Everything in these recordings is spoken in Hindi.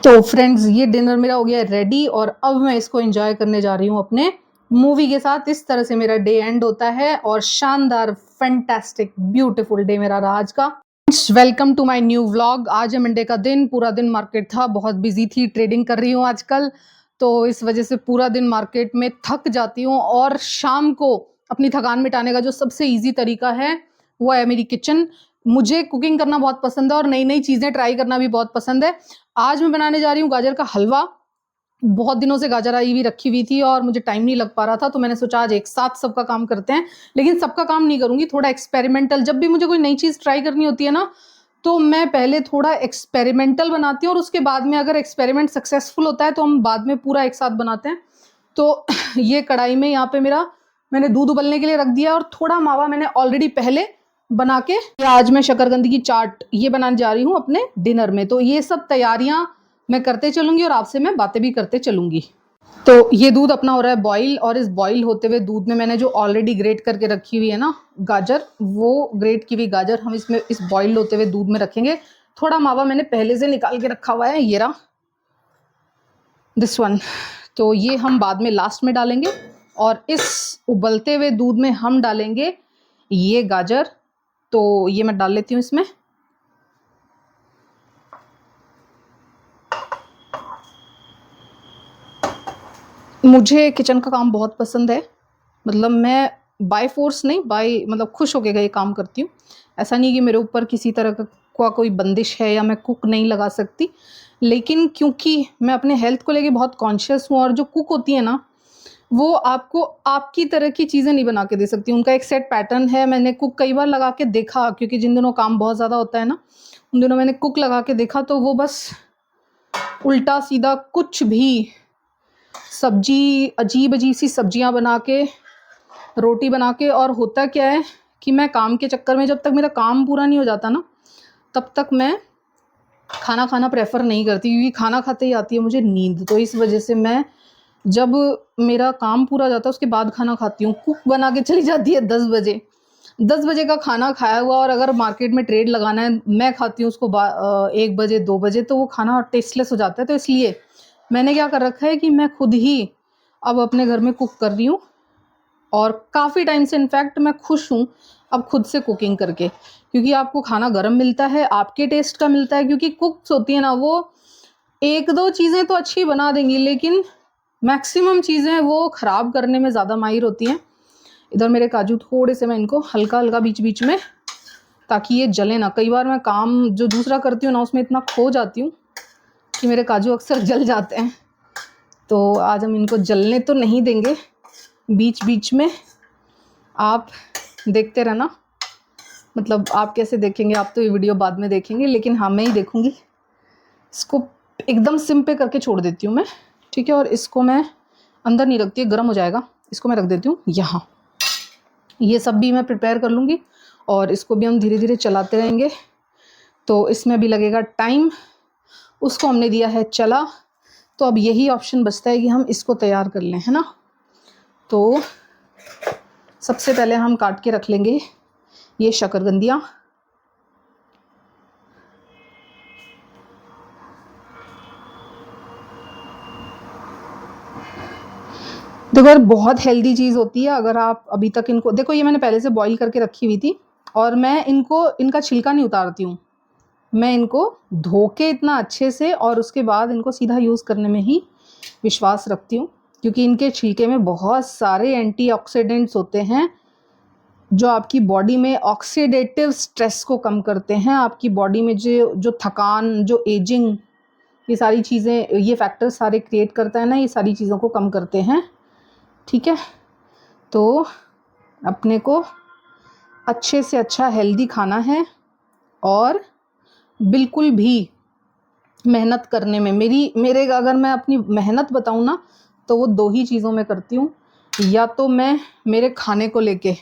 तो फ्रेंड्स, ये डिनर मेरा हो गया रेडी और अब मैं इसको एंजॉय करने जा रही हूँ अपने मूवी के साथ। इस तरह से मेरा डे एंड होता है और शानदार फैंटास्टिक ब्यूटीफुल डे मेरा रहा आज का। Welcome to my new vlog. आज है मंडे का दिन, पूरा दिन मार्केट था, बहुत बिजी थी, ट्रेडिंग कर रही हूँ आजकल, तो इस वजह से पूरा दिन मार्केट में थक जाती हूँ। और शाम को अपनी थकान मिटाने का जो सबसे ईजी तरीका है वो है मेरी किचन। मुझे कुकिंग करना बहुत पसंद है और नई नई चीज़ें ट्राई करना भी बहुत पसंद है। आज मैं बनाने जा रही हूँ गाजर का हलवा। बहुत दिनों से गाजर आई हुई रखी हुई थी और मुझे टाइम नहीं लग पा रहा था, तो मैंने सोचा आज एक साथ सबका काम करते हैं। लेकिन सबका काम नहीं करूँगी, थोड़ा एक्सपेरिमेंटल। जब भी मुझे कोई नई चीज़ ट्राई करनी होती है ना, तो मैं पहले थोड़ा एक्सपेरिमेंटल बनाती हूँ और उसके बाद में अगर एक्सपेरिमेंट सक्सेसफुल होता है तो हम बाद में पूरा एक साथ बनाते हैं। तो ये कढ़ाई में यहाँ पे मैंने दूध उबलने के लिए रख दिया और थोड़ा मावा मैंने ऑलरेडी पहले बना के, आज मैं शकरकंदी की चाट ये बनाने जा रही हूँ अपने डिनर में। तो ये सब तैयारियां मैं करते चलूंगी और आपसे मैं बातें भी करते चलूंगी। तो ये दूध अपना हो रहा है बॉईल, और इस बॉईल होते हुए दूध में मैंने जो ऑलरेडी ग्रेट करके रखी हुई है ना गाजर, वो ग्रेट की हुई गाजर हम इसमें इस बॉईल होते हुए दूध में रखेंगे। थोड़ा मावा मैंने पहले से निकाल के रखा हुआ है, ये रहा, दिस वन। तो ये हम बाद में लास्ट में डालेंगे और इस उबलते हुए दूध में हम डालेंगे ये गाजर। तो ये मैं डाल लेती हूँ इसमें। मुझे किचन का काम बहुत पसंद है, मतलब मैं बाय फोर्स नहीं, मतलब खुश होकर ये काम करती हूँ। ऐसा नहीं कि मेरे ऊपर किसी तरह का कोई बंदिश है या मैं कुक नहीं लगा सकती, लेकिन क्योंकि मैं अपने हेल्थ को लेके बहुत कॉन्शियस हूँ और जो कुक होती है ना, वो आपको आपकी तरह की चीज़ें नहीं बना के दे सकती। उनका एक सेट पैटर्न है। मैंने कुक कई बार लगा के देखा, क्योंकि जिन दिनों काम बहुत ज़्यादा होता है ना, उन दिनों मैंने कुक लगा के देखा, तो वो बस उल्टा सीधा कुछ भी सब्जी, अजीब अजीब सी सब्जियां बना के, रोटी बना के। और होता क्या है कि मैं काम के चक्कर में, जब तक मेरा काम पूरा नहीं हो जाता ना, तब तक मैं खाना खाना प्रेफर नहीं करती, क्योंकि खाना खाते ही आती है मुझे नींद। तो इस वजह से मैं जब मेरा काम पूरा हो जाता है उसके बाद खाना खाती हूँ। कुक बना के चली जाती है 10 बजे, 10 बजे का खाना खाया हुआ, और अगर मार्केट में ट्रेड लगाना है मैं खाती हूँ उसको 1 बजे 2 बजे, तो वो खाना टेस्टलेस हो जाता है। तो इसलिए मैंने क्या कर रखा है कि मैं खुद ही अब अपने घर में कुक कर रही हूँ, और काफ़ी टाइम से इनफैक्ट मैं खुश हूँ अब खुद से कुकिंग करके, क्योंकि आपको खाना गर्म मिलता है, आपके टेस्ट का मिलता है। क्योंकि कुक्स होती है ना, वो एक दो चीज़ें तो अच्छी बना देंगी, लेकिन मैक्सिमम चीज़ें वो ख़राब करने में ज़्यादा माहिर होती हैं। इधर मेरे काजू थोड़े से मैं इनको हल्का हल्का बीच बीच में, ताकि ये जले ना। कई बार मैं काम जो दूसरा करती हूँ ना, उसमें इतना खो जाती हूँ कि मेरे काजू अक्सर जल जाते हैं। तो आज हम इनको जलने तो नहीं देंगे, बीच बीच में आप देखते रहना। मतलब आप कैसे देखेंगे, आप तो ये वीडियो बाद में देखेंगे, लेकिन हाँ मैं ही देखूँगी। इसको एकदम सिम पे करके छोड़ देती हूँ मैं, ठीक है। और इसको मैं अंदर नहीं रखती, गर्म हो जाएगा। इसको मैं रख देती हूँ यहाँ। ये सब भी मैं प्रिपेयर कर लूँगी और इसको भी हम धीरे धीरे चलाते रहेंगे। तो इसमें भी लगेगा टाइम। उसको हमने दिया है चला, तो अब यही ऑप्शन बचता है कि हम इसको तैयार कर लें, है ना। तो सबसे पहले हम काट के रख लेंगे ये शकरकंदियाँ। देखो यार, बहुत हेल्दी चीज़ होती है। अगर आप अभी तक इनको देखो, ये मैंने पहले से बॉईल करके रखी हुई थी, और मैं इनका छिलका नहीं उतारती हूँ। मैं इनको धो के इतना अच्छे से और उसके बाद इनको सीधा यूज़ करने में ही विश्वास रखती हूँ, क्योंकि इनके छिलके में बहुत सारे एंटीऑक्सीडेंट्स होते हैं जो आपकी बॉडी में ऑक्सीडेटिव स्ट्रेस को कम करते हैं। आपकी बॉडी में जो थकान, जो एजिंग, ये सारी चीज़ें, ये फैक्टर्स सारे क्रिएट करता है ना, ये सारी चीज़ों को कम करते हैं, ठीक है। तो अपने को अच्छे से अच्छा हेल्दी खाना है, और बिल्कुल भी मेहनत करने में मेरे अगर मैं अपनी मेहनत बताऊँ ना, तो वो 2 ही चीज़ों में करती हूँ। या तो मैं मेरे खाने को लेके,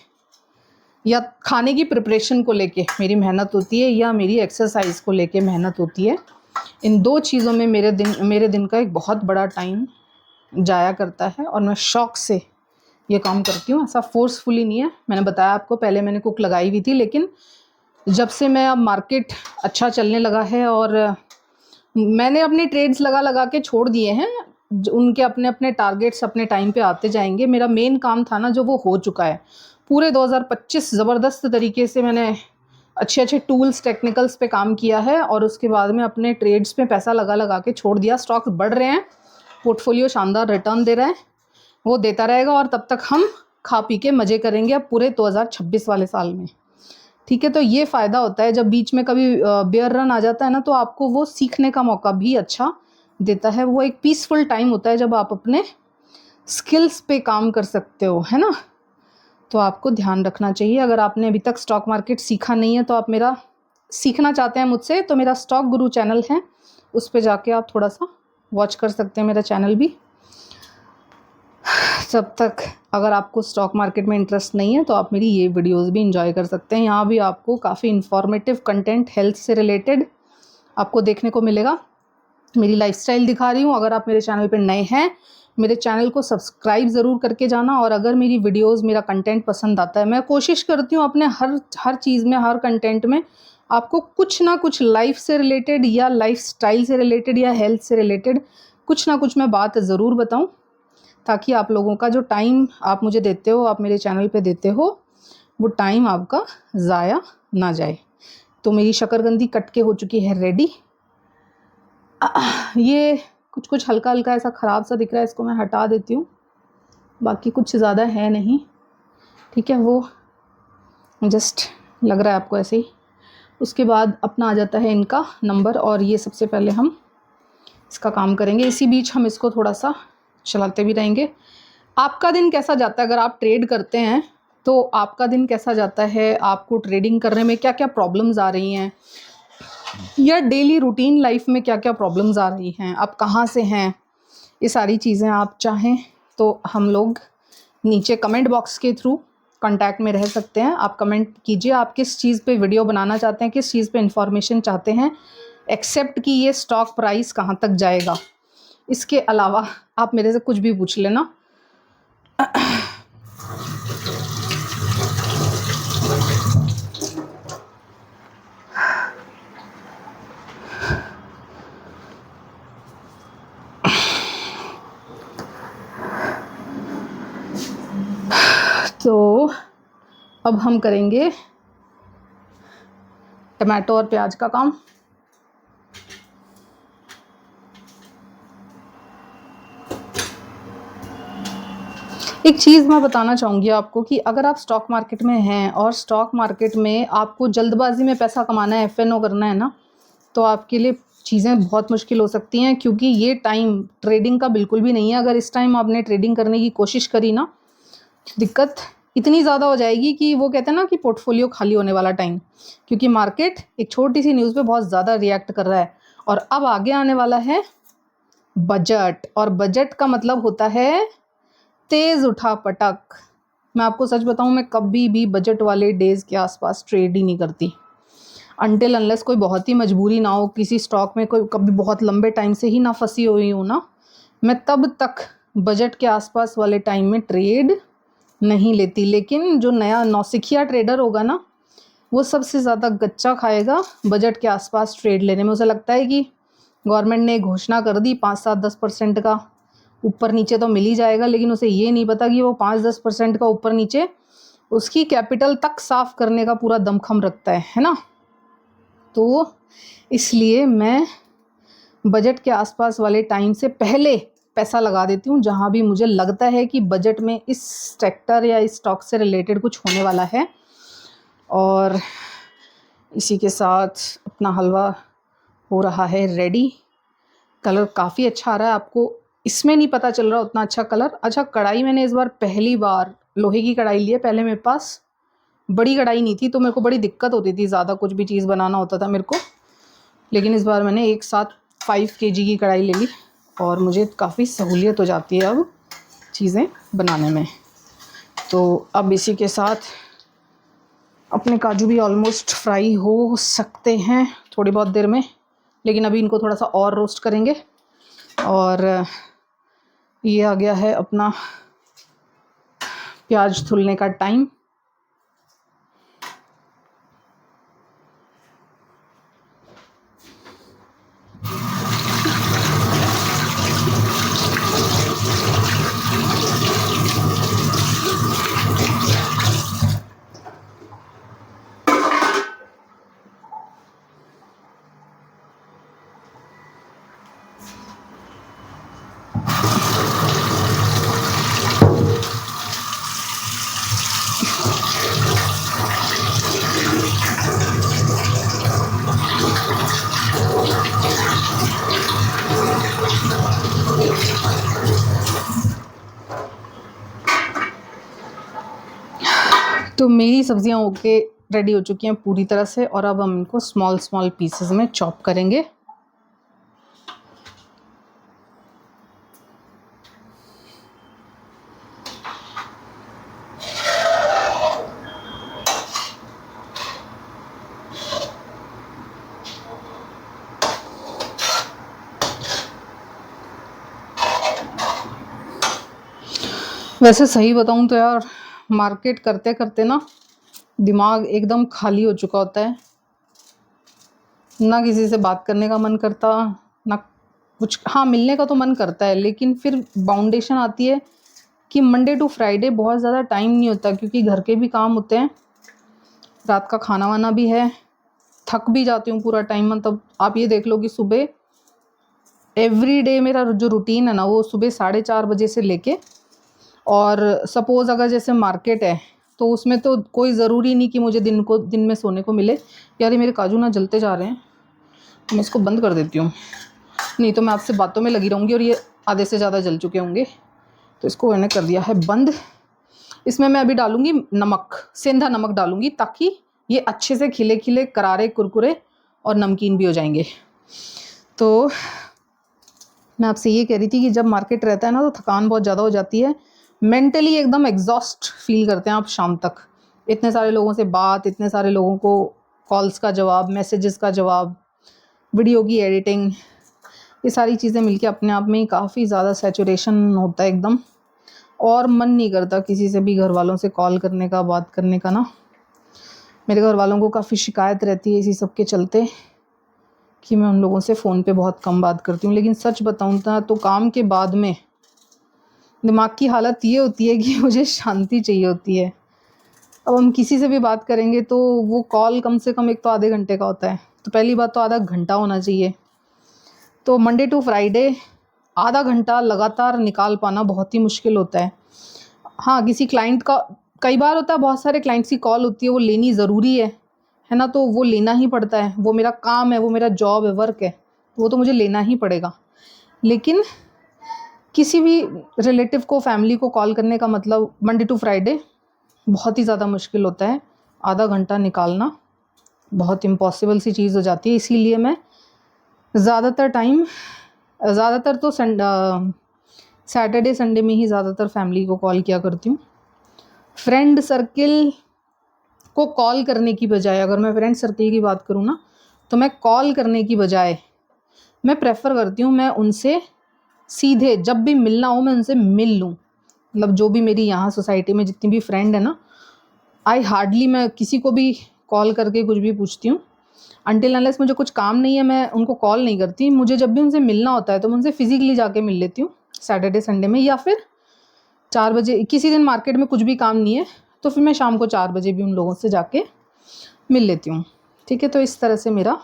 या खाने की प्रिपरेशन को लेके मेरी मेहनत होती है, या मेरी एक्सरसाइज को लेके मेहनत होती है। इन 2 चीज़ों में मेरे दिन का एक बहुत बड़ा टाइम जाया करता है, और मैं शौक़ से ये काम करती हूँ। ऐसा फोर्सफुली नहीं है। मैंने बताया आपको, पहले मैंने कुक लगाई हुई थी, लेकिन जब से मैं अब मार्केट अच्छा चलने लगा है और मैंने अपने ट्रेड्स लगा लगा के छोड़ दिए हैं, उनके अपने अपने टारगेट्स अपने टाइम पे आते जाएंगे। मेरा मेन काम था ना जो, वो हो चुका है। पूरे 2025 ज़बरदस्त तरीके से मैंने अच्छे अच्छे टूल्स टेक्निकल्स पे काम किया है, और उसके बाद में अपने ट्रेड्स पे पैसा लगा लगा के छोड़ दिया। स्टॉक्स बढ़ रहे हैं, पोर्टफोलियो शानदार रिटर्न दे रहा है, वो देता रहेगा, और तब तक हम खा पी के मज़े करेंगे अब पूरे 2026 वाले साल में। ठीक है, तो ये फ़ायदा होता है जब बीच में कभी बेयर रन आ जाता है ना, तो आपको वो सीखने का मौका भी अच्छा देता है। वो एक पीसफुल टाइम होता है जब आप अपने स्किल्स पे काम कर सकते हो, है ना। तो आपको ध्यान रखना चाहिए। अगर आपने अभी तक स्टॉक मार्केट सीखा नहीं है, तो आप मेरा सीखना चाहते हैं मुझसे, तो मेरा स्टॉक गुरु चैनल है, उस पर जाके आप थोड़ा सा वॉच कर सकते हैं मेरा चैनल भी। जब तक अगर आपको स्टॉक मार्केट में इंटरेस्ट नहीं है, तो आप मेरी ये वीडियोस भी इंजॉय कर सकते हैं। यहाँ भी आपको काफ़ी इन्फॉर्मेटिव कंटेंट हेल्थ से रिलेटेड आपको देखने को मिलेगा। मेरी लाइफस्टाइल दिखा रही हूँ। अगर आप मेरे चैनल पर नए हैं, मेरे चैनल को सब्सक्राइब ज़रूर करके जाना। और अगर मेरी वीडियोस, मेरा कंटेंट पसंद आता है, मैं कोशिश करती हूँ अपने हर चीज़ में, हर कंटेंट में आपको कुछ ना कुछ लाइफ से रिलेटेड या लाइफस्टाइल से रिलेटेड या हेल्थ से रिलेटेड कुछ ना कुछ मैं बात ज़रूर बताऊँ, ताकि आप लोगों का जो टाइम आप मुझे देते हो, आप मेरे चैनल पे देते हो, वो टाइम आपका ज़ाया ना जाए। तो मेरी शकरकंदी कट के हो चुकी है रेडी। ये कुछ कुछ हल्का हल्का ऐसा ख़राब सा दिख रहा है, इसको मैं हटा देती हूँ, बाकी कुछ ज़्यादा है नहीं। ठीक है, वो जस्ट लग रहा है आपको ऐसे ही। उसके बाद अपना आ जाता है इनका नंबर, और ये सबसे पहले हम इसका काम करेंगे। इसी बीच हम इसको थोड़ा सा चलाते भी रहेंगे। आपका दिन कैसा जाता है? अगर आप ट्रेड करते हैं तो आपका दिन कैसा जाता है? आपको ट्रेडिंग करने में क्या क्या प्रॉब्लम्स आ रही हैं, या डेली रूटीन लाइफ में क्या क्या प्रॉब्लम्स आ रही हैं, आप कहाँ से हैं, ये सारी चीज़ें आप चाहें तो हम लोग नीचे कमेंट बॉक्स के थ्रू कांटेक्ट में रह सकते हैं। आप कमेंट कीजिए, आप किस चीज़ पे वीडियो बनाना चाहते हैं, किस चीज़ पे इंफॉर्मेशन चाहते हैं, एक्सेप्ट कि ये स्टॉक प्राइस कहाँ तक जाएगा। इसके अलावा आप मेरे से कुछ भी पूछ लेना। तो अब हम करेंगे टमाटो और प्याज का काम। एक चीज़ मैं बताना चाहूँगी आपको कि अगर आप स्टॉक मार्केट में हैं और स्टॉक मार्केट में आपको जल्दबाजी में पैसा कमाना है, एफएनओ करना है ना, तो आपके लिए चीज़ें बहुत मुश्किल हो सकती हैं, क्योंकि ये टाइम ट्रेडिंग का बिल्कुल भी नहीं है। अगर इस टाइम आपने ट्रेडिंग करने की कोशिश करी ना, दिक्कत इतनी ज़्यादा हो जाएगी कि वो कहते हैं ना कि पोर्टफोलियो खाली होने वाला टाइम, क्योंकि मार्केट एक छोटी सी न्यूज़ पे बहुत ज़्यादा रिएक्ट कर रहा है। और अब आगे आने वाला है बजट, और बजट का मतलब होता है तेज़ उठा पटक। मैं आपको सच बताऊं, मैं कभी भी बजट वाले डेज़ के आसपास ट्रेड ही नहीं करती, अनटिल अनलेस कोई बहुत ही मजबूरी ना हो, किसी स्टॉक में कोई कभी बहुत लंबे टाइम से ही ना फंसी हुई हूँ ना, मैं तब तक बजट के आसपास वाले टाइम में ट्रेड नहीं लेती। लेकिन जो नया नौसिखिया ट्रेडर होगा ना, वो सबसे ज़्यादा गच्चा खाएगा बजट के आसपास ट्रेड लेने में। उसे लगता है कि गवर्नमेंट ने घोषणा कर दी 5-7-10% का ऊपर नीचे तो मिल ही जाएगा, लेकिन उसे ये नहीं पता कि वो 5-10% का ऊपर नीचे उसकी कैपिटल तक साफ करने का पूरा दमखम रखता है ना। तो इसलिए मैं बजट के आसपास वाले टाइम से पहले पैसा लगा देती हूँ, जहाँ भी मुझे लगता है कि बजट में इस सेक्टर या इस स्टॉक से रिलेटेड कुछ होने वाला है। और इसी के साथ अपना हलवा हो रहा है रेडी। कलर काफ़ी अच्छा आ रहा है, आपको इसमें नहीं पता चल रहा उतना अच्छा कलर। अच्छा, कढ़ाई मैंने इस बार पहली बार लोहे की कढ़ाई ली है। पहले मेरे पास बड़ी कढ़ाई नहीं थी, तो मेरे को बड़ी दिक्कत होती थी, ज़्यादा कुछ भी चीज़ बनाना होता था मेरे को। लेकिन इस बार मैंने एक साथ 5 kg की कढ़ाई ले ली, और मुझे काफ़ी सहूलियत हो जाती है अब चीज़ें बनाने में। तो अब इसी के साथ अपने काजू भी ऑलमोस्ट फ्राई हो सकते हैं थोड़ी बहुत देर में, लेकिन अभी इनको थोड़ा सा और रोस्ट करेंगे। और ये आ गया है अपना प्याज धुलने का टाइम। तो मेरी सब्जियां होके रेडी हो चुकी हैं पूरी तरह से, और अब हम इनको स्मॉल स्मॉल पीसेस में चॉप करेंगे। वैसे सही बताऊं तो यार, मार्केट करते करते ना दिमाग एकदम खाली हो चुका होता है। ना किसी से बात करने का मन करता, ना कुछ, हाँ मिलने का तो मन करता है, लेकिन फिर बाउंडेशन आती है कि मंडे टू फ्राइडे बहुत ज़्यादा टाइम नहीं होता, क्योंकि घर के भी काम होते हैं, रात का खाना वाना भी है, थक भी जाती हूँ पूरा टाइम। मतलब आप ये देख लो कि सुबह एवरी डे मेरा जो रूटीन है ना, वो सुबह 4:30 बजे से लेके, और सपोज़ अगर जैसे मार्केट है तो उसमें तो कोई ज़रूरी नहीं कि मुझे दिन में सोने को मिले। यार ये मेरे काजू ना जलते जा रहे हैं, तो मैं इसको बंद कर देती हूँ, नहीं तो मैं आपसे बातों में लगी रहूँगी और ये आधे से ज़्यादा जल चुके होंगे। तो इसको मैंने कर दिया है बंद। इसमें मैं अभी डालूँगी नमक, सेंधा नमक डालूँगी, ताकि ये अच्छे से खिले खिले करारे कुरकुरे और नमकीन भी हो जाएंगे। तो मैं आपसे ये कह रही थी कि जब मार्केट रहता है ना तो थकान बहुत ज़्यादा हो जाती है, मेंटली एकदम एग्जॉस्ट फील करते हैं आप शाम तक। इतने सारे लोगों से बात, इतने सारे लोगों को कॉल्स का जवाब, मैसेजेस का जवाब, वीडियो की एडिटिंग, ये सारी चीज़ें मिलके अपने आप में ही काफ़ी ज़्यादा सैचुरेशन होता है एकदम, और मन नहीं करता किसी से भी घर वालों से कॉल करने का, बात करने का ना। मेरे घर वालों को काफ़ी शिकायत रहती है इसी सब के चलते कि मैं उन लोगों से फ़ोन पे बहुत कम बात करती हूँ। लेकिन सच बताऊँ तो काम के बाद में दिमाग की हालत ये होती है कि मुझे शांति चाहिए होती है। अब हम किसी से भी बात करेंगे तो वो कॉल कम से कम एक तो आधे घंटे का होता है, तो पहली बात तो आधा घंटा होना चाहिए। तो मंडे टू फ्राइडे आधा घंटा लगातार निकाल पाना बहुत ही मुश्किल होता है। हाँ, किसी क्लाइंट का कई बार होता है, बहुत सारे क्लाइंट्स की कॉल होती है, वो लेनी ज़रूरी है ना, तो वो लेना ही पड़ता है, वो मेरा काम है, वो मेरा जॉब है, वर्क है, वो तो मुझे लेना ही पड़ेगा। लेकिन किसी भी रिलेटिव को, फैमिली को कॉल करने का मतलब मंडे टू फ्राइडे बहुत ही ज़्यादा मुश्किल होता है। आधा घंटा निकालना बहुत इम्पॉसिबल सी चीज़ हो जाती है। इसीलिए मैं ज़्यादातर तो सैटरडे संडे में ही ज़्यादातर फैमिली को कॉल किया करती हूँ। फ्रेंड सर्किल को कॉल करने की बजाय, अगर मैं फ्रेंड सर्किल की बात करूँ ना, तो मैं कॉल करने की बजाय मैं प्रेफर करती हूँ मैं उनसे सीधे जब भी मिलना हो मैं उनसे मिल लूँ। मतलब जो भी मेरी यहाँ सोसाइटी में जितनी भी फ्रेंड है ना, मैं किसी को भी कॉल करके कुछ भी पूछती हूँ। अनटिल अनलेस मुझे कुछ काम नहीं है, मैं उनको कॉल नहीं करती। मुझे जब भी उनसे मिलना होता है तो मैं उनसे फिजिकली जाके मिल लेती हूँ सैटरडे संडे में, या फिर 4 बजे। किसी दिन मार्केट में कुछ भी काम नहीं है तो फिर मैं शाम को 4 बजे भी उन लोगों से जाके मिल लेती हूँ। ठीक है, तो इस तरह से मेरा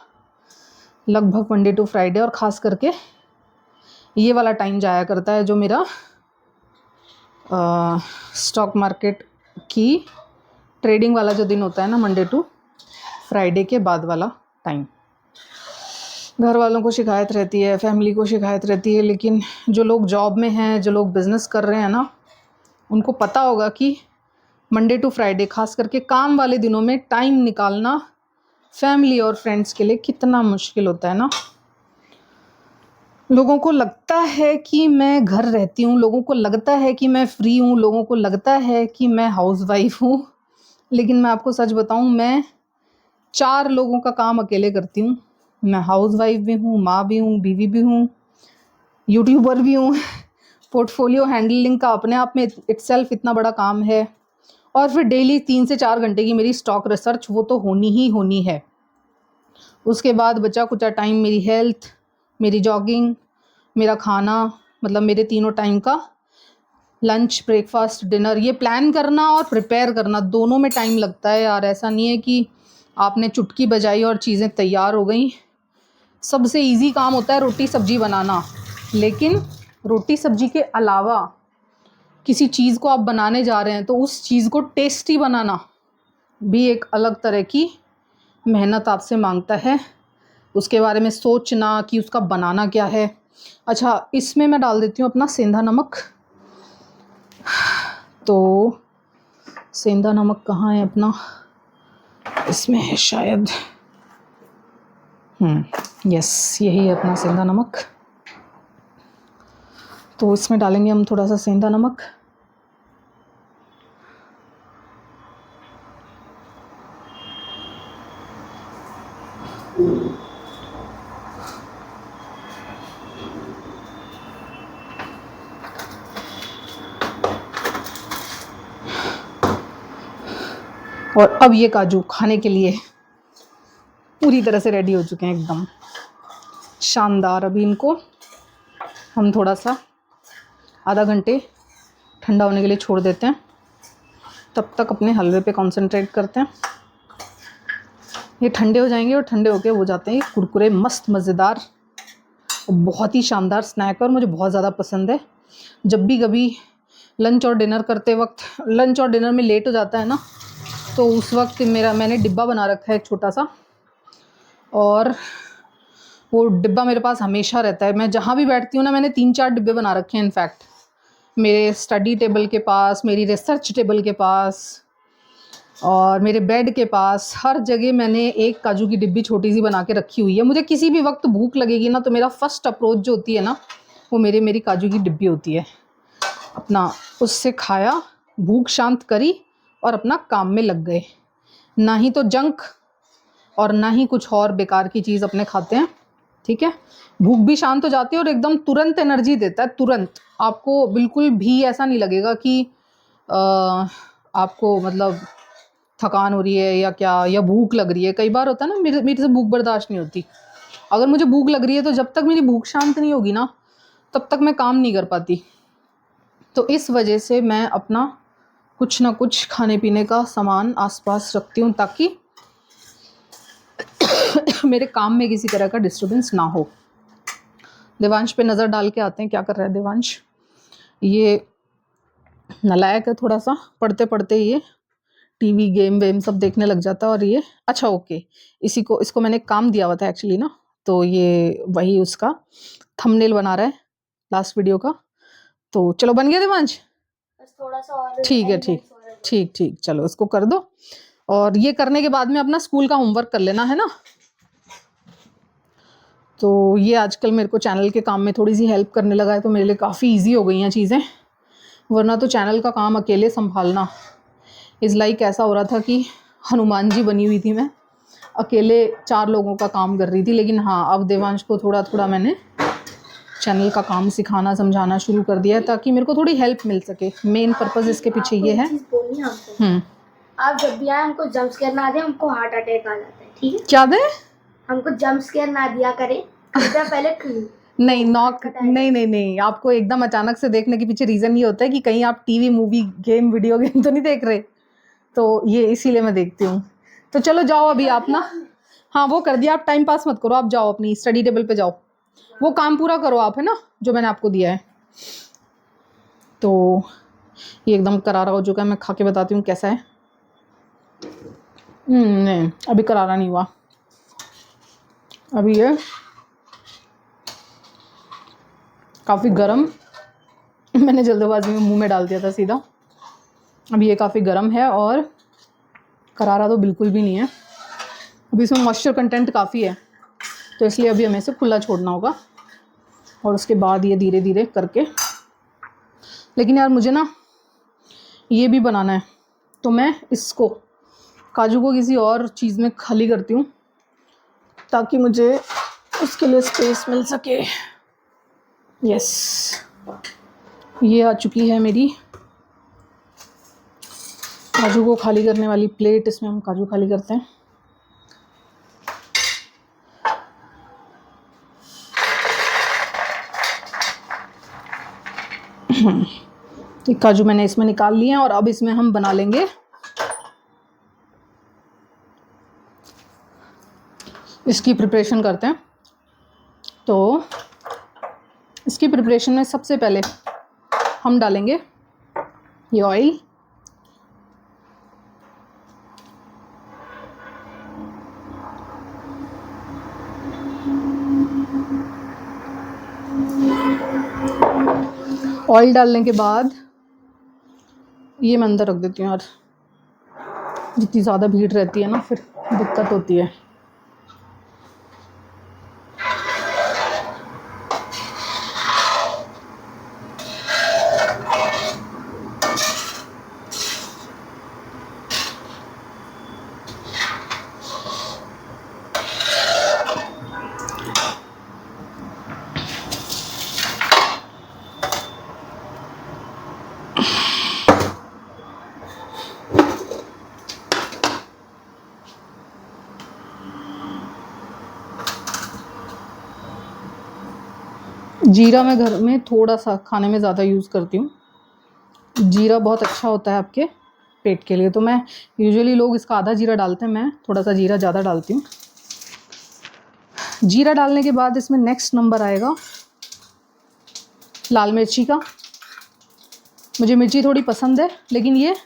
लगभग मंडे टू फ्राइडे, और ख़ास करके ये वाला टाइम जाया करता है जो मेरा स्टॉक मार्केट की ट्रेडिंग वाला जो दिन होता है ना, मंडे टू फ्राइडे के बाद वाला टाइम। घर वालों को शिकायत रहती है, फैमिली को शिकायत रहती है, लेकिन जो लोग जॉब में हैं, जो लोग बिज़नेस कर रहे हैं ना, उनको पता होगा कि मंडे टू फ्राइडे ख़ास करके काम वाले दिनों में टाइम निकालना फैमिली और फ्रेंड्स के लिए कितना मुश्किल होता है ना। लोगों को लगता है कि मैं घर रहती हूँ, लोगों को लगता है कि मैं फ्री हूँ, लोगों को लगता है कि मैं हाउसवाइफ हूँ, लेकिन मैं आपको सच बताऊँ, मैं 4 लोगों का काम अकेले करती हूँ। मैं हाउसवाइफ भी हूँ, माँ भी हूँ, बीवी भी हूँ, यूट्यूबर भी हूँ। पोर्टफोलियो हैंडलिंग का अपने आप में इटसेल्फ इतना बड़ा काम है, और फिर डेली 3 से 4 घंटे की मेरी स्टॉक रिसर्च वो तो होनी ही होनी है। उसके बाद बचा कुचा टाइम मेरी हेल्थ, मेरी जॉगिंग, मेरा खाना, मतलब मेरे तीनों टाइम का लंच, ब्रेकफास्ट, डिनर, ये प्लान करना और प्रिपेयर करना दोनों में टाइम लगता है यार। ऐसा नहीं है कि आपने चुटकी बजाई और चीज़ें तैयार हो गई। सबसे इजी काम होता है रोटी सब्जी बनाना, लेकिन रोटी सब्जी के अलावा किसी चीज़ को आप बनाने जा रहे हैं तो उस चीज़ को टेस्टी बनाना भी एक अलग तरह की मेहनत आपसे मांगता है। उसके बारे में सोचना कि उसका बनाना क्या है। अच्छा, इसमें मैं डाल देती हूँ अपना सेंधा नमक। तो सेंधा नमक कहाँ है अपना? इसमें है शायद। यस, यही है अपना सेंधा नमक। तो इसमें डालेंगे हम थोड़ा सा सेंधा नमक। और अब ये काजू खाने के लिए पूरी तरह से रेडी हो चुके हैं, एकदम शानदार। अभी इनको हम थोड़ा सा आधा घंटे ठंडा होने के लिए छोड़ देते हैं। तब तक अपने हलवे पे कंसंट्रेट करते हैं। ये ठंडे हो जाएंगे और ठंडे होके हो जाते हैं कुरकुरे, मस्त मज़ेदार, बहुत ही शानदार स्नैक और मुझे बहुत ज़्यादा पसंद है। जब भी कभी लंच और डिनर करते वक्त, लंच और डिनर में लेट हो जाता है ना, तो उस वक्त मैंने डिब्बा बना रखा है एक छोटा सा, और वो डिब्बा मेरे पास हमेशा रहता है। मैं जहाँ भी बैठती हूँ ना, मैंने 3-4 डिब्बे बना रखे हैं इनफैक्ट। मेरे स्टडी टेबल के पास, मेरी रिसर्च टेबल के पास और मेरे बेड के पास, हर जगह मैंने एक काजू की डिब्बी छोटी सी बना के रखी हुई है। मुझे किसी भी वक्त भूख लगेगी ना, तो मेरा फर्स्ट अप्रोच जो होती है ना, वो मेरी काजू की डिब्बी होती है। अपना उससे खाया, भूख शांत करी और अपना काम में लग गए। ना ही तो जंक और ना ही कुछ और बेकार की चीज़ अपने खाते हैं, ठीक है। भूख भी शांत हो जाती है और एकदम तुरंत एनर्जी देता है, तुरंत। आपको बिल्कुल भी ऐसा नहीं लगेगा कि आपको मतलब थकान हो रही है या क्या, या भूख लग रही है। कई बार होता है ना, मेरे से भूख बर्दाश्त नहीं होती। अगर मुझे भूख लग रही है तो जब तक मेरी भूख शांत नहीं होगी ना, तब तक मैं काम नहीं कर पाती। तो इस वजह से मैं अपना कुछ ना कुछ खाने पीने का सामान आसपास रखती हूँ, ताकि मेरे काम में किसी तरह का डिस्टर्बेंस ना हो। देवांश पे नज़र डाल के आते हैं, क्या कर रहा है देवांश। ये नालायक है थोड़ा सा, पढ़ते पढ़ते ये टीवी गेम वेम सब देखने लग जाता है। और ये अच्छा ओके, इसको मैंने काम दिया हुआ था एक्चुअली ना, तो ये वही उसका थंबनेल बना रहा है लास्ट वीडियो का। तो चलो बन गया देवांश, थोड़ा सा और ठीक है, ठीक, चलो इसको कर दो। और ये करने के बाद में अपना स्कूल का होमवर्क कर लेना है ना। तो ये आजकल मेरे को चैनल के काम में थोड़ी सी हेल्प करने लगा है, तो मेरे लिए काफ़ी इजी हो गई हैं चीज़ें। वरना तो चैनल का काम अकेले संभालना इज़ लाइक ऐसा हो रहा था कि हनुमान जी बनी हुई थी मैं, अकेले 4 लोगों का काम कर रही थी। लेकिन हाँ, अब देवांश को थोड़ा थोड़ा मैंने चैनल का काम सिखाना समझाना शुरू कर दिया है, ताकि मेरे को थोड़ी हेल्प मिल सके। मेन पर्पज़ इसके पीछे ये है। आप जब भी आए हमको जंप स्केयर ना दें, हमको हार्ट अटैक आ जाता है, ठीक है। क्या दें? हमको जंप स्केयर ना दिया करें, पहले नहीं, नॉक नहीं, आपको एकदम अचानक से देखने के पीछे रीज़न ये होता है कि कहीं आप TV movie game video game तो नहीं देख रहे, तो ये इसीलिए मैं देखती हूँ। तो चलो जाओ अभी आप ना, हाँ वो कर दिया, आप टाइम पास मत करो, आप जाओ अपनी स्टडी टेबल पे जाओ, वो काम पूरा करो आप, है ना, जो मैंने आपको दिया है। तो ये एकदम करारा हो चुका है, मैं खा के बताती हूँ कैसा है। नहीं, अभी करारा नहीं हुआ, अभी ये काफ़ी गर्म, मैंने जल्दबाजी में मुंह में डाल दिया था सीधा। अभी ये काफ़ी गर्म है और करारा तो बिल्कुल भी नहीं है। अभी इसमें मॉइस्चर कंटेंट काफ़ी है, तो इसलिए अभी हमें इसे खुला छोड़ना होगा और उसके बाद ये धीरे धीरे करके। लेकिन यार मुझे ना ये भी बनाना है, तो मैं इसको काजू को किसी और चीज़ में खाली करती हूँ, ताकि मुझे उसके लिए स्पेस मिल सके। यस, ये आ चुकी है मेरी काजू को खाली करने वाली प्लेट। इसमें हम काजू खाली करते हैं। तो काजू मैंने इसमें निकाल लिए हैं और अब इसमें हम बना लेंगे इसकी प्रिपरेशन करते हैं। तो इसकी प्रिपरेशन में सबसे पहले हम डालेंगे ये ऑयल, ऑयल डालने के बाद ये मैं अंदर रख देती हूँ यार, जितनी ज़्यादा भीड़ रहती है ना फिर दिक्कत होती है। जीरा मैं घर में थोड़ा सा खाने में ज़्यादा यूज़ करती हूँ। जीरा बहुत अच्छा होता है आपके पेट के लिए, तो मैं यूजुअली लोग इसका आधा जीरा डालते हैं, मैं थोड़ा सा जीरा ज़्यादा डालती हूँ। जीरा डालने के बाद इसमें नेक्स्ट नंबर आएगा लाल मिर्ची का। मुझे मिर्ची थोड़ी पसंद है, लेकिन ये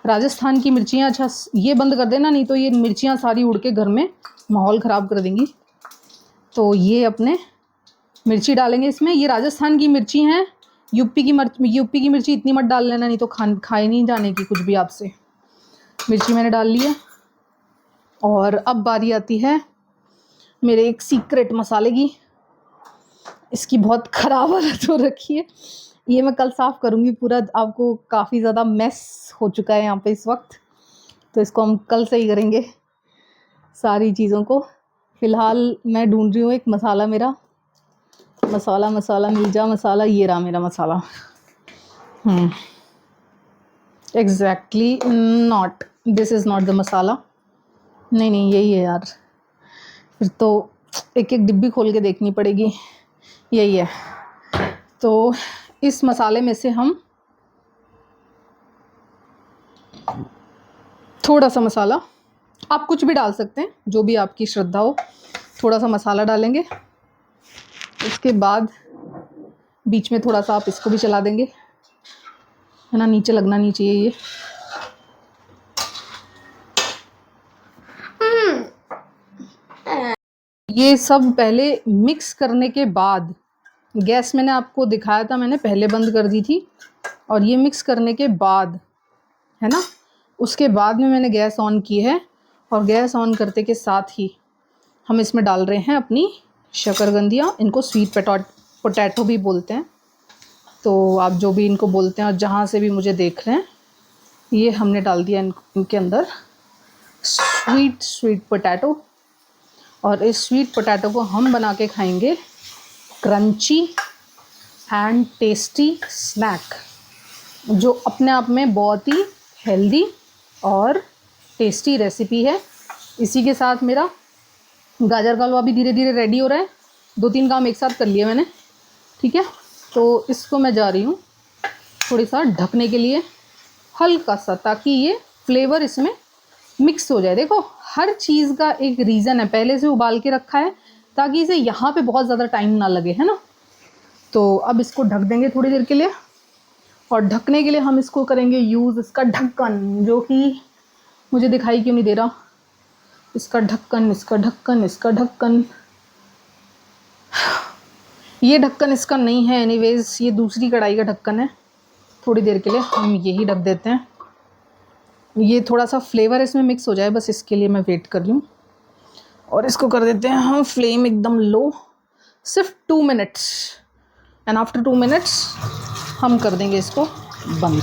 राजस्थान की मिर्चियाँ, अच्छा ये बंद कर देना, नहीं तो ये मिर्चियाँ सारी उड़ के घर में माहौल ख़राब कर देंगी। तो ये अपने मिर्ची डालेंगे इसमें। ये राजस्थान की मिर्ची हैं, यूपी की मिर्ची इतनी मत डाल लेना, नहीं तो खाए नहीं जाने की कुछ भी आपसे। मिर्ची मैंने डाल ली है। और अब बारी आती है मेरे एक सीक्रेट मसाले की। इसकी बहुत ख़राब हालत हो रखी है, ये मैं कल साफ़ करूँगी पूरा। आपको काफ़ी ज़्यादा मैस हो चुका है यहाँ पे इस वक्त, तो इसको हम कल सही करेंगे सारी चीज़ों को। फ़िलहाल मैं ढूंढ रही हूँ एक मसाला, मेरा मसाला मिल जा मसाला। ये रहा मेरा मसाला। Exactly not, this is not the masala. नहीं यही है यार, फिर तो एक एक डिब्बी खोल के देखनी पड़ेगी। यही है। तो इस मसाले में से हम थोड़ा सा मसाला, आप कुछ भी डाल सकते हैं जो भी आपकी श्रद्धा हो, थोड़ा सा मसाला डालेंगे। इसके बाद बीच में थोड़ा सा आप इसको भी चला देंगे, है ना, नीचे लगना नहीं चाहिए ये सब पहले मिक्स करने के बाद, गैस मैंने आपको दिखाया था, मैंने पहले बंद कर दी थी। और ये मिक्स करने के बाद, है ना, उसके बाद में मैंने गैस ऑन की है। और गैस ऑन करते के साथ ही हम इसमें डाल रहे हैं अपनी शकरकंदियाँ। इनको स्वीट पोटैटो भी बोलते हैं, तो आप जो भी इनको बोलते हैं और जहाँ से भी मुझे देख रहे हैं, ये हमने डाल दिया इनके अंदर स्वीट पोटैटो। और इस स्वीट पोटैटो को हम बना के खाएंगे क्रंची एंड टेस्टी स्नैक, जो अपने आप में बहुत ही हेल्दी और टेस्टी रेसिपी है। इसी के साथ मेरा गाजर का हलवा भी धीरे धीरे रेडी हो रहा है। 2-3 काम एक साथ कर लिए मैंने, ठीक है। तो इसको मैं जा रही हूँ थोड़ी सा ढकने के लिए, हल्का सा, ताकि ये फ्लेवर इसमें मिक्स हो जाए। देखो, हर चीज़ का एक रीज़न है, पहले से उबाल के रखा है ताकि इसे यहाँ पे बहुत ज़्यादा टाइम ना लगे, है ना। तो अब इसको ढक देंगे थोड़ी देर के लिए। और ढकने के लिए हम इसको करेंगे यूज़ इसका ढक्कन, जो कि मुझे दिखाई क्यों नहीं दे रहा। इसका ढक्कन ये ढक्कन इसका नहीं है, एनीवेज ये दूसरी कढ़ाई का ढक्कन है। थोड़ी देर के लिए हम यही ढक देते हैं, ये थोड़ा सा फ्लेवर इसमें मिक्स हो जाए, बस इसके लिए मैं वेट कर रही हूँ। और इसको कर देते हैं हम फ्लेम एकदम लो, सिर्फ 2 मिनट्स। एंड आफ्टर 2 मिनट्स हम कर देंगे इसको बंद।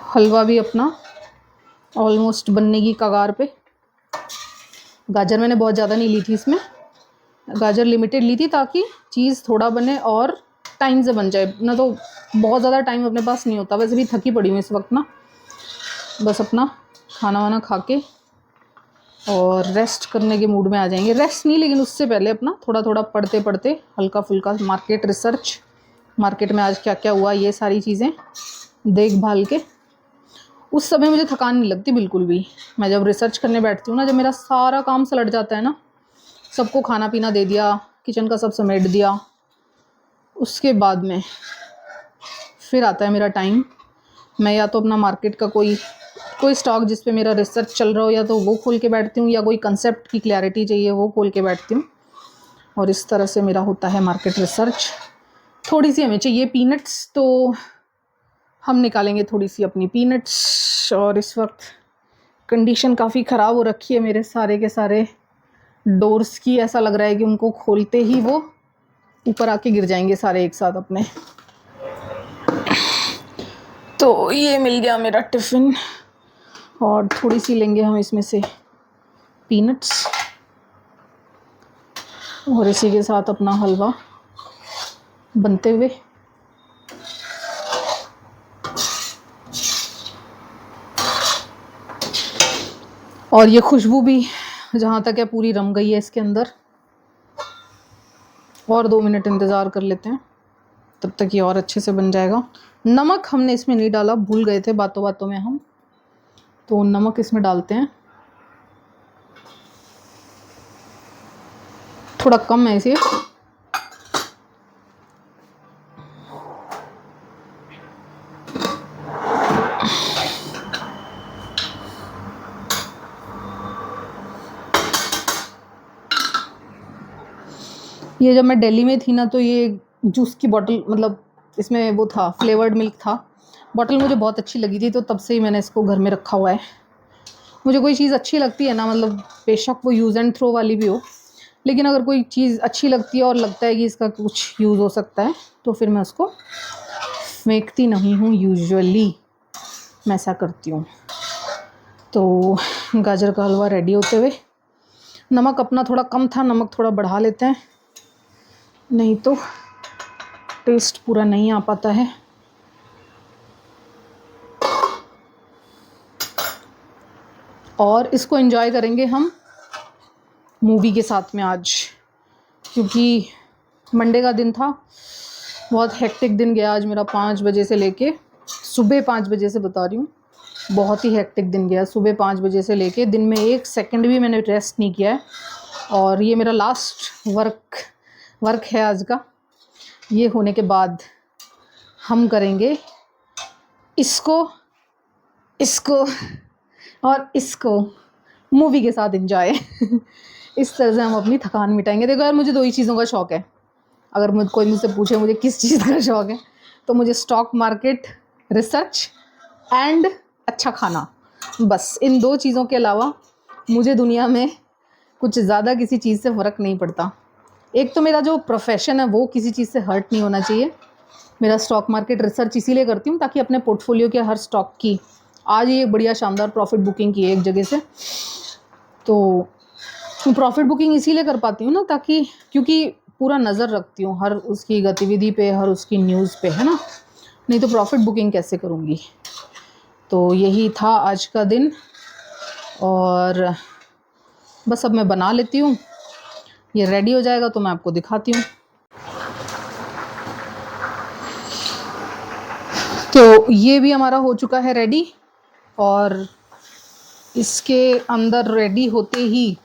हलवा भी अपना ऑलमोस्ट बनने की कगार पे। गाजर मैंने बहुत ज़्यादा नहीं ली थी इसमें, गाजर लिमिटेड ली थी ताकि चीज़ थोड़ा बने और टाइम से बन जाए, ना तो बहुत ज़्यादा टाइम अपने पास नहीं होता। वैसे भी थकी पड़ी हूँ इस वक्त ना, बस अपना खाना वाना खा के और रेस्ट करने के मूड में आ जाएंगे। रेस्ट नहीं, लेकिन उससे पहले अपना थोड़ा थोड़ा पढ़ते पढ़ते हल्का फुल्का मार्केट रिसर्च, मार्केट में आज क्या क्या हुआ, ये सारी चीज़ें देख भाल के। उस समय मुझे थकान नहीं लगती बिल्कुल भी। मैं जब रिसर्च करने बैठती हूँ ना, जब मेरा सारा काम सलट जाता है ना, सबको खाना पीना दे दिया, किचन का सब समेट दिया, उसके बाद में फिर आता है मेरा टाइम। मैं या तो अपना मार्केट का कोई स्टॉक जिस पे मेरा रिसर्च चल रहा हो, या तो वो खोल के बैठती हूँ, या कोई कंसेप्ट की क्लैरिटी चाहिए वो खोल के बैठती हूँ। और इस तरह से मेरा होता है मार्केट रिसर्च। थोड़ी सी हमें चाहिए पीनट्स, तो हम निकालेंगे थोड़ी सी अपनी पीनट्स। और इस वक्त कंडीशन काफ़ी ख़राब हो रखी है मेरे सारे के सारे डोर्स की। ऐसा लग रहा है कि उनको खोलते ही वो ऊपर आके गिर जाएंगे सारे एक साथ अपने। तो ये मिल गया मेरा टिफ़िन, और थोड़ी सी लेंगे हम इसमें से पीनट्स, और इसी के साथ अपना हलवा बनते हुए। और ये खुशबू भी जहाँ तक है पूरी रम गई है इसके अंदर। और 2 मिनट इंतज़ार कर लेते हैं, तब तक ये और अच्छे से बन जाएगा। नमक हमने इसमें नहीं डाला, भूल गए थे बातों बातों में हम, तो नमक इसमें डालते हैं। थोड़ा कम है इसे। ये जब मैं दिल्ली में थी ना, तो ये जूस की बॉटल, मतलब इसमें वो था फ्लेवर्ड मिल्क था, बॉटल मुझे बहुत अच्छी लगी थी, तो तब से ही मैंने इसको घर में रखा हुआ है। मुझे कोई चीज़ अच्छी लगती है ना, मतलब बेशक वो यूज़ एंड थ्रो वाली भी हो, लेकिन अगर कोई चीज़ अच्छी लगती है और लगता है कि इसका कुछ यूज़ हो सकता है, तो फिर मैं उसको फेंकती नहीं हूँ। यूजुअली मैं ऐसा करती हूँ। तो गाजर का हलवा रेडी होते हुए, नमक अपना थोड़ा कम था, नमक थोड़ा बढ़ा लेते हैं, नहीं तो टेस्ट पूरा नहीं आ पाता है। और इसको एंजॉय करेंगे हम मूवी के साथ में आज, क्योंकि मंडे का दिन था, बहुत हेक्टिक दिन गया आज मेरा। 5 बजे से लेके सुबह 5 बजे से बता रही हूँ, बहुत ही हेक्टिक दिन गया। सुबह 5 बजे से लेके दिन में 1 सेकंड भी मैंने रेस्ट नहीं किया है। और ये मेरा लास्ट वर्क है आज का। ये होने के बाद हम करेंगे इसको और इसको मूवी के साथ एंजॉय। इस तरह से हम अपनी थकान मिटाएंगे। देखो यार, मुझे 2 ही चीज़ों का शौक़ है। अगर कोई मुझसे पूछे मुझे किस चीज़ का शौक़ है, तो मुझे स्टॉक मार्केट रिसर्च एंड अच्छा खाना। बस इन 2 चीज़ों के अलावा मुझे दुनिया में कुछ ज़्यादा किसी चीज़ से फ़र्क नहीं पड़ता। एक तो मेरा जो प्रोफेशन है वो किसी चीज़ से हर्ट नहीं होना चाहिए। मेरा स्टॉक मार्केट रिसर्च इसीलिए करती हूँ ताकि अपने पोर्टफोलियो के हर स्टॉक की आज ये बढ़िया शानदार प्रॉफिट बुकिंग की है एक जगह से। तो प्रॉफिट बुकिंग इसीलिए कर पाती हूँ ना, ताकि क्योंकि पूरा नज़र रखती हूँ हर उसकी गतिविधि पे, हर उसकी न्यूज़ पे, है ना। नहीं तो प्रॉफिट बुकिंग कैसे करूँगी। तो यही था आज का दिन, और बस अब मैं बना लेती हूँ। ये रेडी हो जाएगा तो मैं आपको दिखाती हूँ। तो ये भी हमारा हो चुका है रेडी, और इसके अंदर रेडी होते ही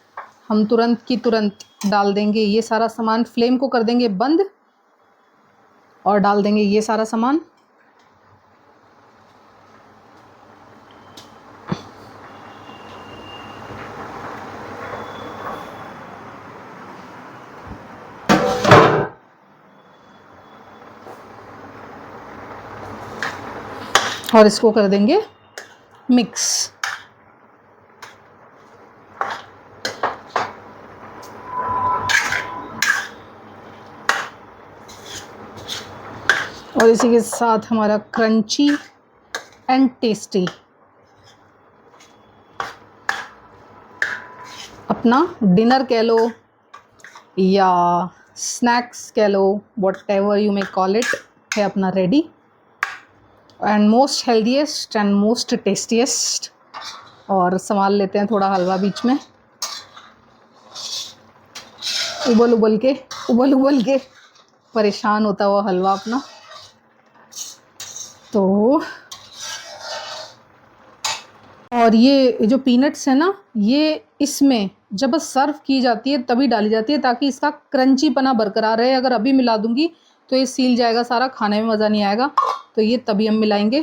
हम तुरंत की तुरंत डाल देंगे ये सारा सामान। फ्लेम को कर देंगे बंद और डाल देंगे ये सारा सामान। और इसको कर देंगे मिक्स। और इसी के साथ हमारा क्रंची एंड टेस्टी अपना डिनर कह लो या स्नैक्स कह लो, whatever you may call it, है अपना ready. And most healthiest and most tastiest. और संभाल लेते हैं थोड़ा हलवा बीच में, उबल उबल के परेशान होता हुआ हलवा अपना। तो और ये जो पीनट्स है ना, ये इसमें जब सर्व की जाती है तभी डाली जाती है ताकि इसका क्रंचीपना बरकरार रहे। अगर अभी मिला दूंगी तो ये सील जाएगा सारा, खाने में मज़ा नहीं आएगा। तो ये तभी हम मिलाएंगे।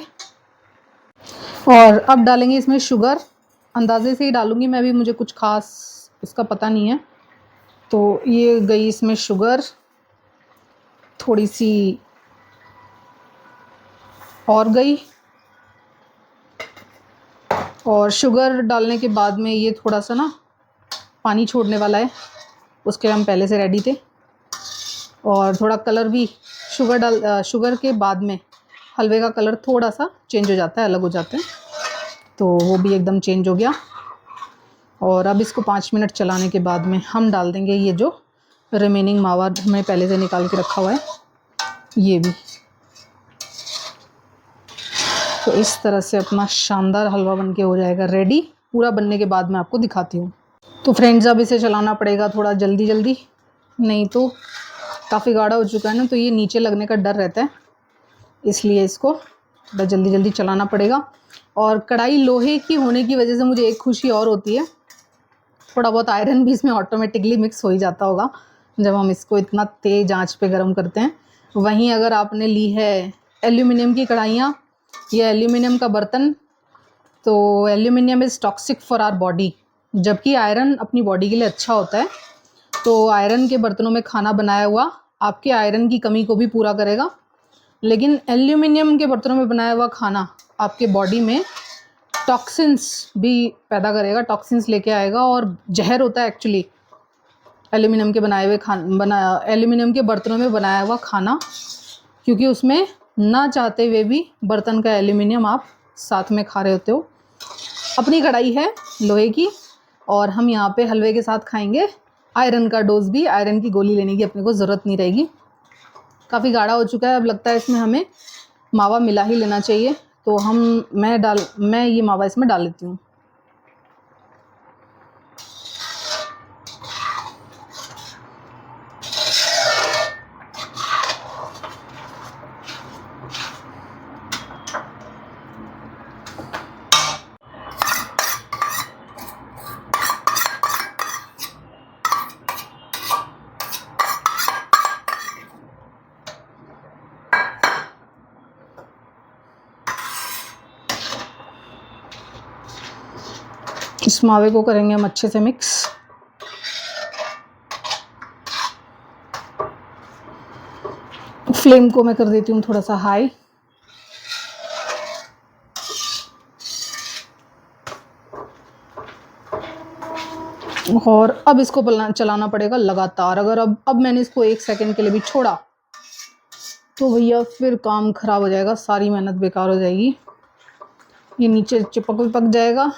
और अब डालेंगे इसमें शुगर, अंदाजे से ही डालूंगी मैं भी, मुझे कुछ खास इसका पता नहीं है। तो ये गई इसमें शुगर, थोड़ी सी और गई, और शुगर डालने के बाद में ये थोड़ा सा ना पानी छोड़ने वाला है, उसके हम पहले से रेडी थे। और थोड़ा कलर भी शुगर के बाद में हलवे का कलर थोड़ा सा चेंज हो जाता है, अलग हो जाते हैं, तो वो भी एकदम चेंज हो गया। और अब इसको 5 मिनट चलाने के बाद में हम डाल देंगे ये जो रिमेनिंग मावा हमने पहले से निकाल के रखा हुआ है, ये भी। तो इस तरह से अपना शानदार हलवा बनके हो जाएगा रेडी। पूरा बनने के बाद मैं आपको दिखाती हूँ। तो फ्रेंड्स, अब इसे चलाना पड़ेगा थोड़ा जल्दी जल्दी, नहीं तो काफ़ी गाढ़ा हो चुका है ना, तो ये नीचे लगने का डर रहता है, इसलिए इसको थोड़ा जल्दी जल्दी चलाना पड़ेगा। और कढ़ाई लोहे की होने की वजह से मुझे एक खुशी और होती है, थोड़ा बहुत आयरन भी इसमें ऑटोमेटिकली मिक्स हो ही जाता होगा जब हम इसको इतना तेज़ आंच पे गर्म करते हैं। वहीं अगर आपने ली है एल्यूमिनियम की कढ़ाइयाँ या एल्यूमिनियम का बर्तन, तो aluminium is toxic for our body, जबकि आयरन अपनी बॉडी के लिए अच्छा होता है। तो आयरन के बर्तनों में खाना बनाया हुआ आपके आयरन की कमी को भी पूरा करेगा, लेकिन एल्यूमिनियम के बर्तनों में बनाया हुआ खाना आपके बॉडी में टॉक्सिन्स भी पैदा करेगा, टॉक्सिन्स लेके आएगा, और जहर होता है एक्चुअली एल्यूमिनियम के एल्यूमिनियम के बर्तनों में बनाया हुआ खाना, क्योंकि उसमें ना चाहते हुए भी बर्तन का एल्यूमिनियम आप साथ में खा रहे होते हो। अपनी कढ़ाई है लोहे की, और हम यहाँ पे हलवे के साथ खाएंगे आयरन का डोज भी, आयरन की गोली लेने की अपने को ज़रूरत नहीं रहेगी। काफ़ी गाढ़ा हो चुका है, अब लगता है इसमें हमें मावा मिला ही लेना चाहिए, तो मैं ये मावा इसमें डाल लेती हूँ। इस मावे को करेंगे हम अच्छे से मिक्स। फ्लेम को मैं कर देती हूँ थोड़ा सा हाई। और अब इसको चलाना पड़ेगा लगातार। अगर अब मैंने इसको 1 सेकंड के लिए भी छोड़ा तो भैया फिर काम खराब हो जाएगा, सारी मेहनत बेकार हो जाएगी, ये नीचे चिपक जाएगा,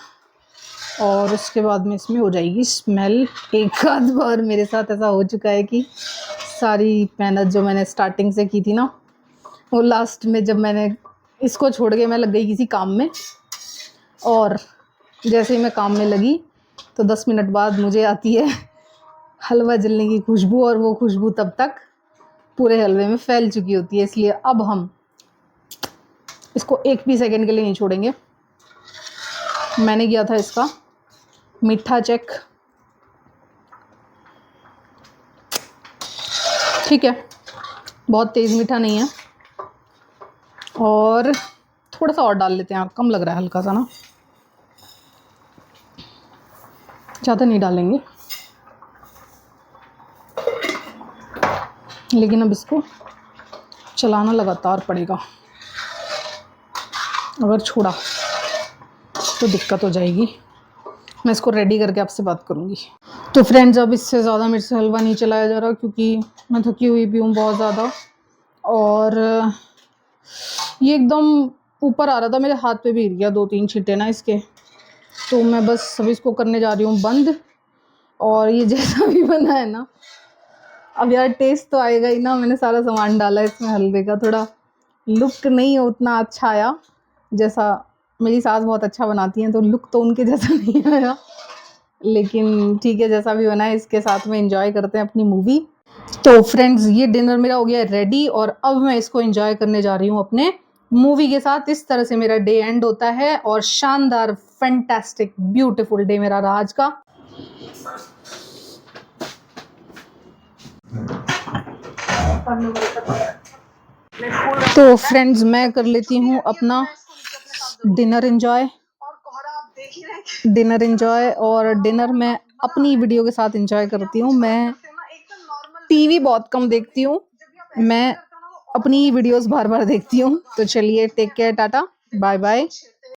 और उसके बाद में इसमें हो जाएगी स्मेल। एक आध बार मेरे साथ ऐसा हो चुका है कि सारी मेहनत जो मैंने स्टार्टिंग से की थी ना, वो लास्ट में जब मैंने इसको छोड़ के मैं लग गई किसी काम में, और जैसे ही मैं काम में लगी तो 10 मिनट बाद मुझे आती है हलवा जलने की खुशबू, और वो खुशबू तब तक पूरे हलवे में फैल चुकी होती है। इसलिए अब हम इसको 1 भी सेकंड के लिए नहीं छोड़ेंगे। मैंने किया था इसका मीठा चेक, ठीक है, बहुत तेज़ मीठा नहीं है, और थोड़ा सा और डाल लेते हैं, कम लग रहा है हल्का सा ना, ज़्यादा नहीं डालेंगे। लेकिन अब इसको चलाना लगातार पड़ेगा, अगर छोड़ा तो दिक्कत हो जाएगी। मैं इसको रेडी करके आपसे बात करूँगी। तो फ्रेंड्स, अब इससे ज़्यादा मेरे से हलवा नहीं चलाया जा रहा, क्योंकि मैं थकी हुई भी हूँ बहुत ज़्यादा, और ये एकदम ऊपर आ रहा था, मेरे हाथ पे भी गिर गया 2-3 छींटे ना इसके। तो मैं बस अभी इसको करने जा रही हूँ बंद, और ये जैसा भी बना है ना, अब यार टेस्ट तो आएगा ही ना, मैंने सारा सामान डाला है इसमें हलवे का, थोड़ा लुक नहीं उतना अच्छा आया जैसा मेरी सास बहुत अच्छा बनाती हैं, तो लुक तो उनके जैसा नहीं आया, लेकिन ठीक है, जैसा भी बना है इसके साथ में एंजॉय करते हैं अपनी मूवी। तो फ्रेंड्स, ये डिनर मेरा हो गया रेडी, और अब मैं इसको एंजॉय करने जा रही हूँ अपने मूवी के साथ। इस तरह से मेरा डे एंड होता है, और शानदार फैंटास्टिक ब्यूटीफुल डे मेरा रहा आज का। तो फ्रेंड्स, मैं कर लेती हूँ अपना डिनर एंजॉय, और डिनर में अपनी वीडियो के साथ एंजॉय करती हूँ। मैं टीवी बहुत कम देखती हूँ, मैं अपनी वीडियोस बार बार देखती हूँ। तो चलिए, take care, tata, bye bye.